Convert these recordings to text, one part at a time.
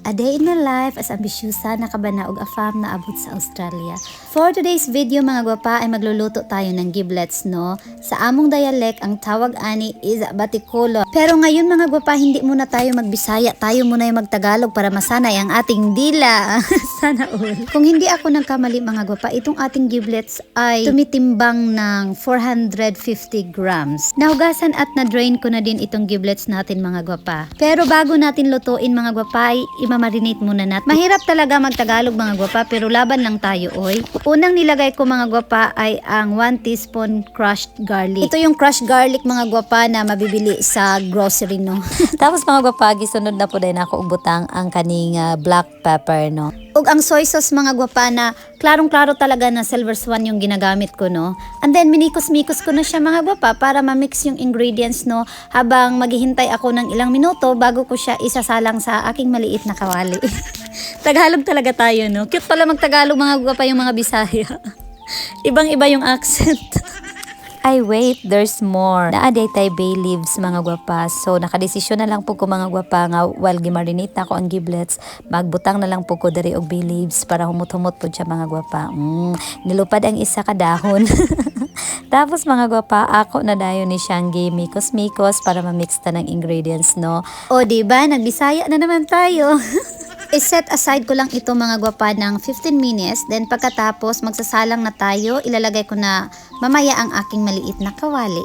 A day in my life as ambisyusa na kabanaog afam na abot sa Australia. For today's video mga gwapa ay magluluto tayo ng giblets no. Sa among dialect ang tawag ani is batikulo. Pero ngayon mga gwapa hindi muna tayo magbisaya, tayo muna yung magtagalog para masanay ang ating dila. Sana all. Kung hindi ako nagkamali mga gwapa, itong ating giblets ay tumitimbang ng 450 grams. Nahugasan at na-drain ko na din itong giblets natin mga gwapa. Pero bago natin lutuin mga gwapa ay imamarinate muna natin. Mahirap talaga magtagalog mga gwapa pero laban lang tayo oy. Unang nilagay ko mga gwapa ay ang 1 teaspoon crushed garlic. Ito yung crushed garlic mga gwapa na mabibili sa grocery no. Tapos mga gwapa, gisunod na po din ako ubutang ang kaning black pepper no. Ug ang soy sauce mga gwapa na klarong-klaro talaga na Silver Swan yung ginagamit ko no. And then minikos-mikos ko na siya mga gwapa para ma-mix yung ingredients no habang maghihintay ako ng ilang minuto bago ko siya isasalang sa aking maliit na kawali. Tagalog talaga tayo no. Cute pala magtagalog mga gwapa yung mga Bisaya. Ibang-iba yung accent. Ay wait, there's more. Naaday tay bay leaves mga gwapa. So nakadesisyon na lang po ko mga gwapa nga while gimarinate na ko ang giblets, magbutang na lang po ko diri og bay leaves para humot-humot po siya mga gwapa. Nilupad ang isa ka dahon. Tapos mga gwapa, ako na dayon ni siyang gimikos-mikos para ma-mix ta ng ingredients no. O diba, nagbisaya na naman tayo. I-set aside ko lang ito mga gwapa ng 15 minutes. Then pagkatapos magsasalang na tayo, ilalagay ko na mamaya ang aking maliit na kawali.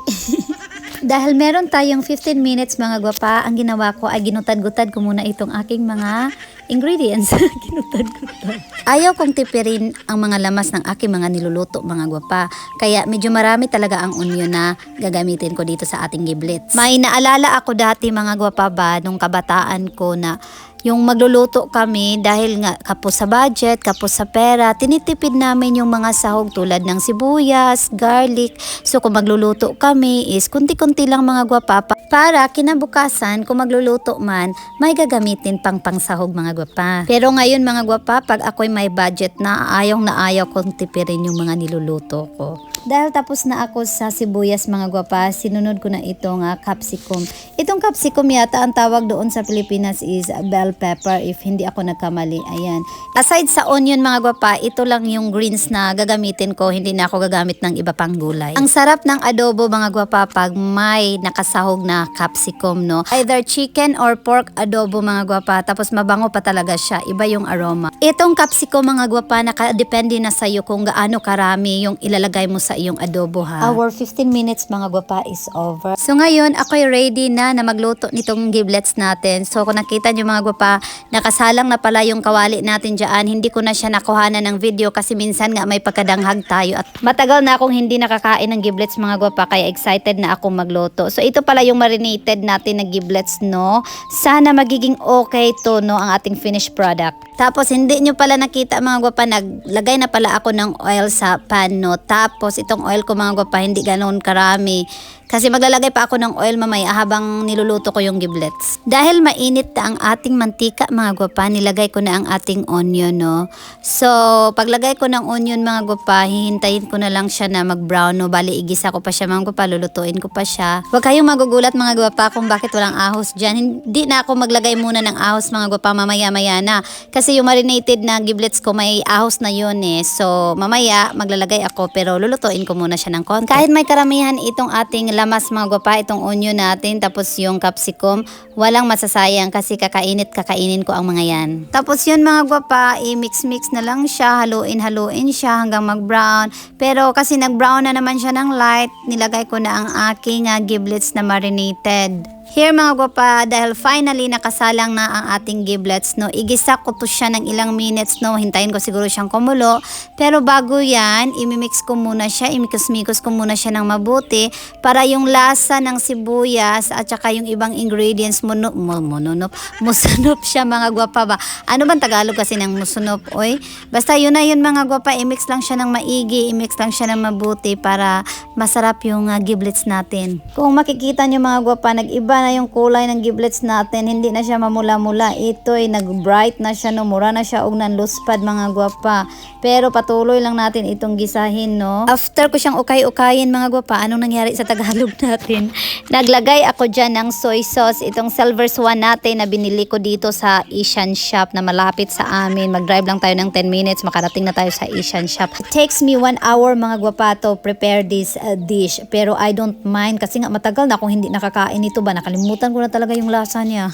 Dahil meron tayong 15 minutes mga gwapa, ang ginawa ko ay ginutad-gutad ko muna itong aking mga ingredients. Ginutad-gutad. Ayaw kong tipirin ang mga lamas ng aking mga niluluto mga gwapa. Kaya medyo marami talaga ang onion na gagamitin ko dito sa ating giblets. May naalala ako dati mga gwapa ba nung kabataan ko na yung magluluto kami dahil nga kapos sa budget, kapos sa pera, tinitipid namin yung mga sahog tulad ng sibuyas, garlic. So kung magluluto kami is kunti-kunti lang mga gwapa para kinabukasan kung magluluto man, may gagamitin pang pangsahog mga gwapa. Pero ngayon mga gwapa, pag ako'y may budget na ayaw kong tipirin yung mga niluluto ko. Dahil tapos na ako sa sibuyas mga gwapa, sinunod ko na itong capsicum. Itong capsicum yata ang tawag doon sa Pilipinas is bell pepper if hindi ako nagkamali. Ayan. Aside sa onion mga gwapa, ito lang yung greens na gagamitin ko. Hindi na ako gagamit ng iba pang gulay. Ang sarap ng adobo mga gwapa pag may nakasahog na capsicum no. Either chicken or pork adobo mga gwapa. Tapos mabango pa talaga siya. Iba yung aroma. Itong capsicum mga gwapa, nakadepende na sa'yo kung gaano karami yung ilalagay mo sa iyong adobo ha. Our 15 minutes mga gwapa is over. So ngayon ako'y ready na magluto nitong giblets natin. So kung nakita nyo mga gwapa, nakasalang na pala yung kawali natin dyan. Hindi ko na siya nakuhanan ng video kasi minsan nga may pagkadanghag tayo. At matagal na akong hindi nakakain ng giblets mga gwapa kaya excited na akong magluto. So ito pala yung marinated natin na giblets no. Sana magiging okay to no ang ating finished product. Tapos hindi nyo pala nakita mga gwapa, naglagay na pala ako ng oil sa pan no. Tapos itong oil ko mga gwapa hindi ganoon karami. Kasi maglalagay pa ako ng oil mamaya habang niluluto ko yung giblets. Dahil mainit na ang ating mantika mga gwapa, nilagay ko na ang ating onion no. So paglagay ko ng onion mga gwapa, hihintayin ko na lang siya na mag-brown no. Bali igisa ko pa siya mga gwapa, lulutuin ko pa siya. Huwag kayong magugulat mga gwapa kung bakit walang ahos dyan. Hindi na ako maglagay muna ng ahos mga gwapa, mamaya-maya na. Kasi yung marinated na giblets ko may ahos na yun eh. So mamaya maglalagay ako pero lulutuin ko muna siya ng konti. Kahit may karamihan itong ating lamas mga gwapa, itong onion natin tapos yung capsicum, walang masasayang kasi kakainin ko ang mga yan. Tapos yun mga gwapa, i-mix-mix na lang siya, haluin siya hanggang mag-brown. Pero kasi nag-brown na naman siya ng light, nilagay ko na ang aking giblets na marinated. Here mga gwapa, dahil finally nakasalang na ang ating giblets no, igisa ko to siya ng ilang minutes no, hintayin ko siguro siyang kumulo. Pero bago yan, imimix ko muna siya, imikos-mikos ko muna siya ng mabuti para yung lasa ng sibuyas at saka yung ibang ingredients musunop siya mga gwapa ba. Ano bang Tagalog kasi ng musunop? Oy, basta yun na yun mga gwapa, imix lang siya ng maigi, imix lang siya ng mabuti para masarap yung giblets natin. Kung makikita nyo mga gwapa, nag-iba na yung kulay ng giblets natin. Hindi na siya mamula-mula. Ito'y nag-bright na siya, no? Mura na siya og nanluspad mga gwapa. Pero patuloy lang natin itong gisahin, no? After ko siyang ukay-ukayin mga gwapa, anong nangyari sa Tagalog natin? Naglagay ako dyan ng soy sauce. Itong Silver Swan natin na binili ko dito sa Asian shop na malapit sa amin. Mag-drive lang tayo ng 10 minutes, makarating na tayo sa Asian shop. It takes me 1 hour mga gwapa to prepare this dish. Pero I don't mind kasi nga matagal na akong hindi nakakain ito ba. Nakalimutan ko na talaga yung lasa niya.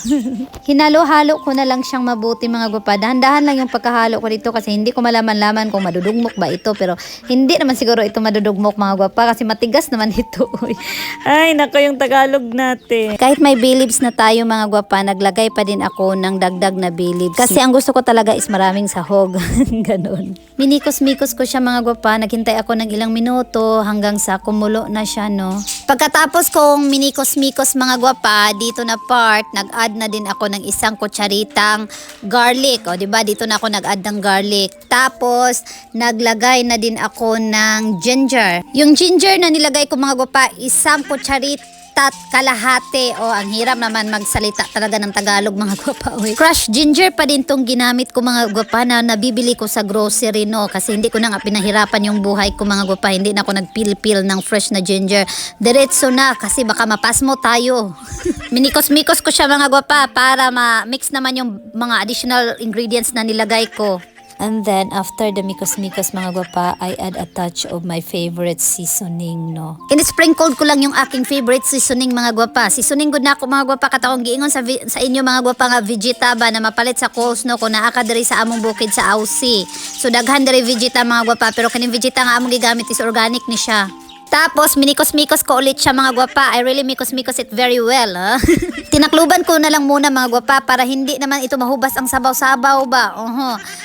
Hinalo-halo ko na lang siyang mabuti mga gwapa. Dahan-dahan lang yung pagkahalo ko dito kasi hindi ko malaman kung madudugmok ba ito. Pero hindi naman siguro ito madudugmok mga gwapa kasi matigas naman ito. Ay, nako yung Tagalog natin. Kahit may bay leaves na tayo mga gwapa, naglagay pa din ako ng dagdag na bay leaves. Kasi ang gusto ko talaga is maraming sahog. Ganon. Minikos-mikos ko siya mga gwapa. Naghintay ako ng ilang minuto hanggang sa kumulo na siya, no? Pagkatapos kong minikos-mikos mga gwapa, dito na part, nag-add na din ako ng isang kutsaritang garlic. O, diba? Dito na ako nag-add ng garlic. Tapos, naglagay na din ako ng ginger. Yung ginger na nilagay ko mga gwapa, isang kutsarita kalahati. O, ang hirap naman magsalita talaga ng Tagalog mga gwapa. Crushed ginger pa din tong ginamit ko mga gwapa na nabibili ko sa grocery, no? Kasi hindi ko na nga pinahirapan yung buhay ko mga gwapa. Hindi na ako nagpil-pil ng fresh na ginger. Diretso na kasi baka mapasmo tayo. Minikos-mikos ko siya mga gwapa para ma-mix naman yung mga additional ingredients na nilagay ko. And then, after the mikos-mikos mga gwapa, I add a touch of my favorite seasoning, no? In-sprinkled ko lang yung aking favorite seasoning mga gwapa. Seasoning good na ako mga gwapa. Kataong giingon sa inyo mga gwapa nga vegeta ba na mapalit sa coleslaw ko na diri sa among bukid sa Aussie. So, daghan diri vegeta mga gwapa. Pero kaning vegeta nga among gigamit is organic ni siya. Tapos, minikos-mikos ko ulit siya mga gwapa. I really mikos-mikos it very well, ha? Tinakluban ko na lang muna mga gwapa para hindi naman ito mahubas ang sabaw-sabaw ba.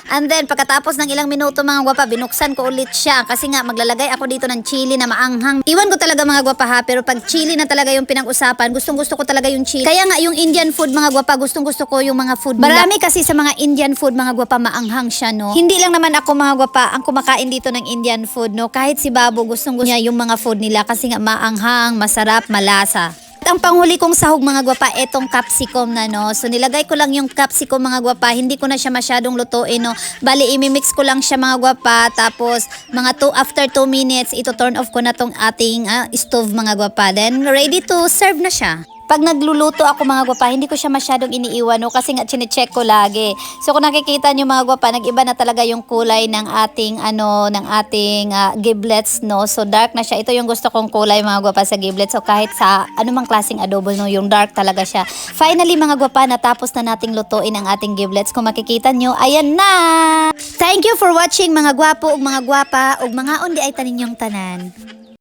And then, pagkatapos ng ilang minuto mga gwapa, binuksan ko ulit siya. Kasi nga, maglalagay ako dito ng chili na maanghang. Iwan ko talaga mga gwapa ha, pero pag chili na talaga yung pinag-usapan, gustong-gusto ko talaga yung chili. Kaya nga, yung Indian food mga gwapa, gustong-gusto ko yung mga food nila. Marami kasi sa mga Indian food mga gwapa, maanghang siya, no? Hindi lang naman ako mga gwapa ang kumakain dito ng Indian food, no? Kahit si Babo, gustong-gusto niya yung mga food nila kasi nga maanghang, masarap, malasa. At ang panghuli kong sahog mga gwapa, etong capsicum na, no. So nilagay ko lang yung capsicum mga gwapa, hindi ko na siya masyadong lutuin, no. Bali imimix ko lang siya mga gwapa, tapos mga after 2 minutes ito turn off ko na tong ating stove mga gwapa. Then ready to serve na siya. Pag nagluluto ako mga gwapa, hindi ko siya masyadong iniiwan, no, kasi nga chinecheck ko lagi. So kung nakikita niyo mga gwapa, nag-iba na talaga yung kulay ng ating giblets, no. So dark na siya. Ito yung gusto kong kulay mga gwapa sa giblets. So kahit sa anumang klaseng adobo, no, yung dark talaga siya. Finally mga gwapa, natapos na nating lutuin ang ating giblets. Kung makikita niyo, ayan na. Thank you for watching mga gwapo ug mga gwapa ug mga undi ay tanin yung tanan.